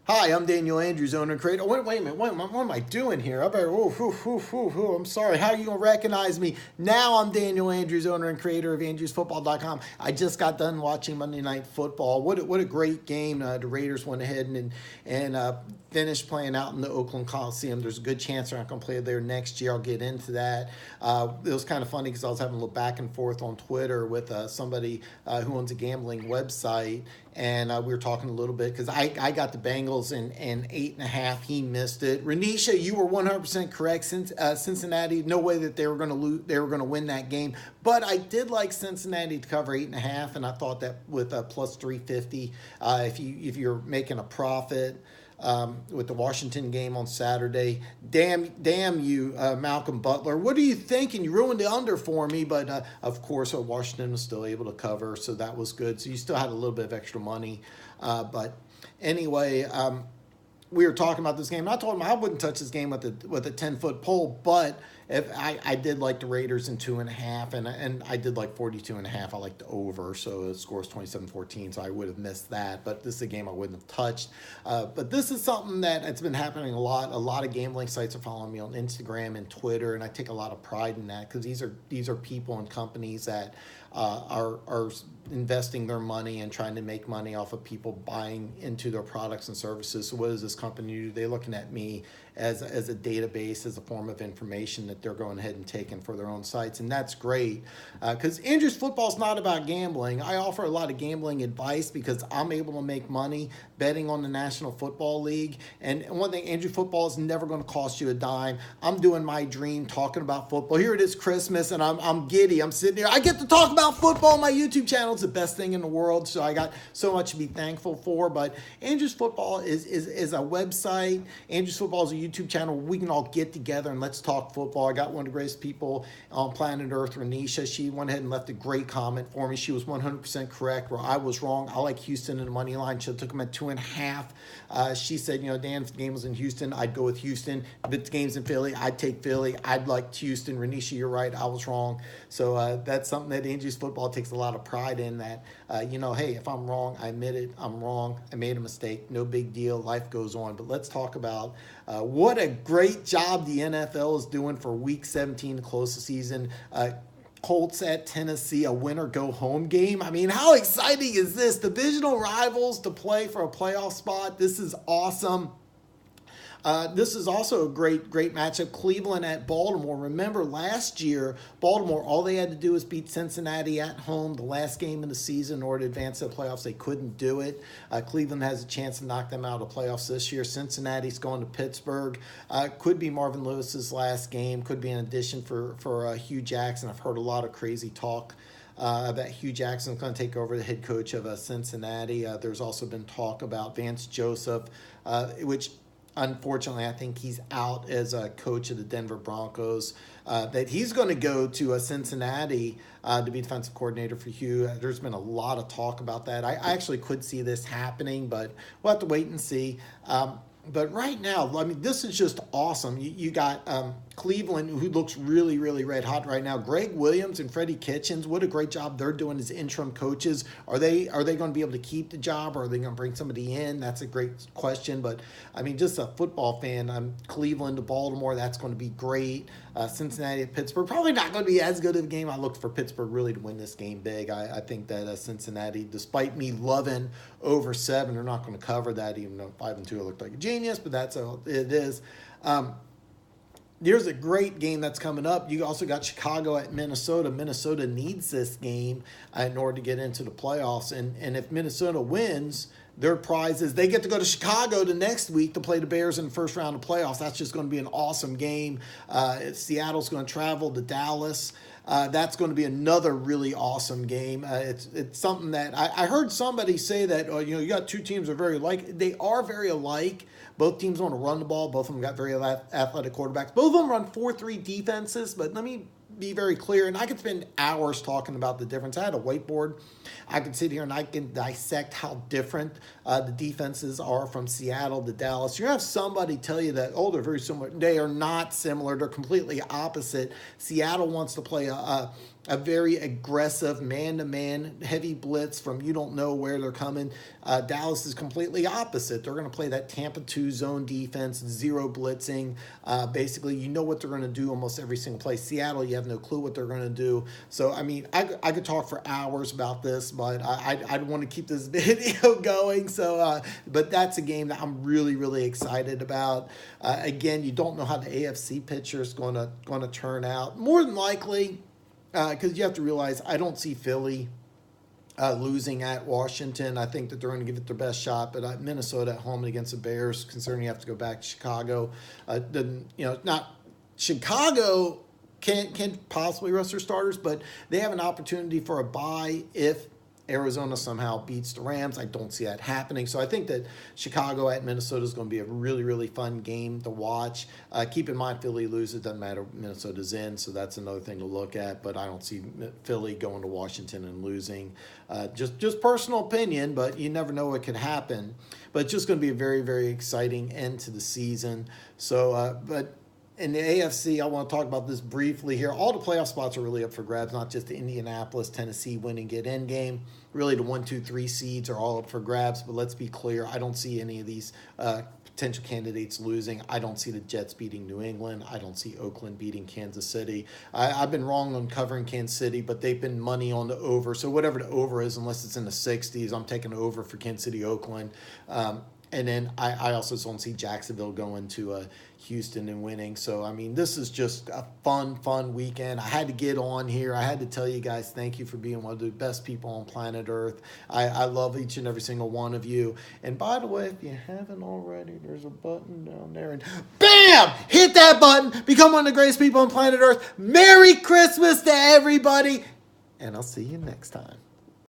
Hi, I'm Daniel Andrews, owner and creator. Wait a minute. What am I doing here? I better. I'm sorry. How are you gonna recognize me? Now I'm Daniel Andrews, owner and creator of AndrewsFootball.com. I just got done watching Monday Night Football. What a great game! The Raiders went ahead and finished playing out in the Oakland Coliseum. There's a good chance they're not gonna play there next year. I'll get into that. It was kind of funny because I was having a little back and forth on Twitter with somebody who owns a gambling website, and we were talking a little bit because I got the Bengals in 8.5. He missed it. Renisha, you were 100% correct. Since Cincinnati, no way that they were going to lose. They were going to win that game. But I did like Cincinnati to cover 8.5, and I thought that with a plus 350, if you're making a profit. With the Washington game on Saturday. Damn you, Malcolm Butler. What are you thinking? You ruined the under for me, but of course, Washington was still able to cover, so that was good. So you still had a little bit of extra money. But anyway, we were talking about this game. I told him I wouldn't touch this game with a 10-foot pole, but if I did like the Raiders in 2.5, and I did like 42.5. I like the over, so the score is 27-14, so I would have missed that. But this is a game I wouldn't have touched. But this is something that it's been happening a lot. A lot of gambling sites are following me on Instagram and Twitter, and I take a lot of pride in that because these are people and companies that are investing their money and trying to make money off of people buying into their products and services. So what does this company do? They're looking at me as a database, as a form of information that they're going ahead and taking for their own sites. And that's great because Andrews Football is not about gambling. I offer a lot of gambling advice because I'm able to make money betting on the National Football League. And one thing, Andrews Football is never going to cost you a dime. I'm doing my dream talking about football. Here it is Christmas and I'm giddy. I'm sitting here. I get to talk about football on my YouTube channel. It's the best thing in the world. So I got so much to be thankful for. But Andrews Football is a website. Andrews Football is a YouTube channel where we can all get together and let's talk football. I got one of the greatest people on planet Earth, Renisha. She went ahead and left a great comment for me. She was 100% correct where I was wrong. I like Houston in the money line. She took them at 2.5. She said, Dan, if the game was in Houston, I'd go with Houston. If the game's in Philly, I'd take Philly. I'd like Houston. Renisha, you're right. I was wrong. So that's something that Andrews Football takes a lot of pride in that, hey, if I'm wrong, I admit it. I'm wrong. I made a mistake. No big deal. Life goes on. But let's talk about what a great job the NFL is doing for Week 17 to close the season. Colts at Tennessee, a winner go home game. I mean, how exciting is this? Divisional rivals to play for a playoff spot. This is awesome. This is also a great matchup. Cleveland at Baltimore. Remember last year, Baltimore, all they had to do was beat Cincinnati at home, the last game of the season, in order to advance to the playoffs. They couldn't do it. Cleveland has a chance to knock them out of the playoffs this year. Cincinnati's going to Pittsburgh. Could be Marvin Lewis's last game. Could be an addition for Hugh Jackson. I've heard a lot of crazy talk that Hugh Jackson's going to take over the head coach of Cincinnati. There's also been talk about Vance Joseph, which unfortunately, I think he's out as a coach of the Denver Broncos. That he's going to go to Cincinnati to be defensive coordinator for Hugh. There's been a lot of talk about that. I actually could see this happening, but we'll have to wait and see. But right now, I mean, this is just awesome. You got Cleveland, who looks really, really red hot right now. Greg Williams and Freddie Kitchens, what a great job they're doing as interim coaches. Are they going to be able to keep the job, or are they going to bring somebody in? That's a great question. But, I mean, just a football fan, Cleveland to Baltimore, that's going to be great. Cincinnati to Pittsburgh, probably not going to be as good of a game. I look for Pittsburgh really to win this game big. I think that Cincinnati, despite me loving over 7, they're not going to cover that, even though 5-2 looked like a genius, but that's how it is. There's a great game that's coming up. You also got Chicago at Minnesota. Minnesota needs this game in order to get into the playoffs. And if Minnesota wins, their prize is they get to go to Chicago the next week to play the Bears in the first round of playoffs. That's just going to be an awesome game. Seattle's going to travel to Dallas. That's going to be another really awesome game. It's something that I heard somebody say that, you got two teams that are very alike. They are very alike. Both teams want to run the ball. Both of them got very athletic quarterbacks. Both of them run 4-3 defenses, but let me be very clear, and I could spend hours talking about the difference. I had a whiteboard. I could sit here and I can dissect how different the defenses are from Seattle to Dallas. You have somebody tell you that, they're very similar. They are not similar. They're completely opposite. Seattle wants to play a a very aggressive man-to-man heavy blitz from you don't know where they're coming. Dallas is completely opposite. They're going to play that Tampa 2 zone defense, zero blitzing. Basically, you know what they're going to do almost every single play. Seattle, you have no clue what they're going to do. So, I mean, I could talk for hours about this, but I want to keep this video going. So, but that's a game that I'm really, really excited about. Again, you don't know how the AFC picture is going to turn out. More than likely, because you have to realize I don't see Philly losing at Washington. I think that they're going to give it their best shot, but Minnesota at home against the Bears, considering you have to go back to Chicago, not Chicago can't possibly rest their starters, but they have an opportunity for a bye if Arizona somehow beats the Rams. I don't see that happening. So I think that Chicago at Minnesota is going to be a really, really fun game to watch. Keep in mind, Philly loses. Doesn't matter. Minnesota's in, so that's another thing to look at. But I don't see Philly going to Washington and losing. Just personal opinion, but you never know what could happen. But it's just going to be a very, very exciting end to the season. So, but in the AFC, I want to talk about this briefly here. All the playoff spots are really up for grabs, not just the Indianapolis, Tennessee win and get in game. Really, the 1, 2, 3 seeds are all up for grabs, but let's be clear. I don't see any of these potential candidates losing. I don't see the Jets beating New England. I don't see Oakland beating Kansas City. I've been wrong on covering Kansas City, but they've been money on the over. So whatever the over is, unless it's in the 60s, I'm taking over for Kansas City, Oakland. And then I also don't see Jacksonville going to Houston and winning. So, I mean, this is just a fun weekend. I had to get on here. I had to tell you guys thank you for being one of the best people on planet Earth. I love each and every single one of you. And by the way, if you haven't already, there's a button down there. And bam! Hit that button. Become one of the greatest people on planet Earth. Merry Christmas to everybody. And I'll see you next time.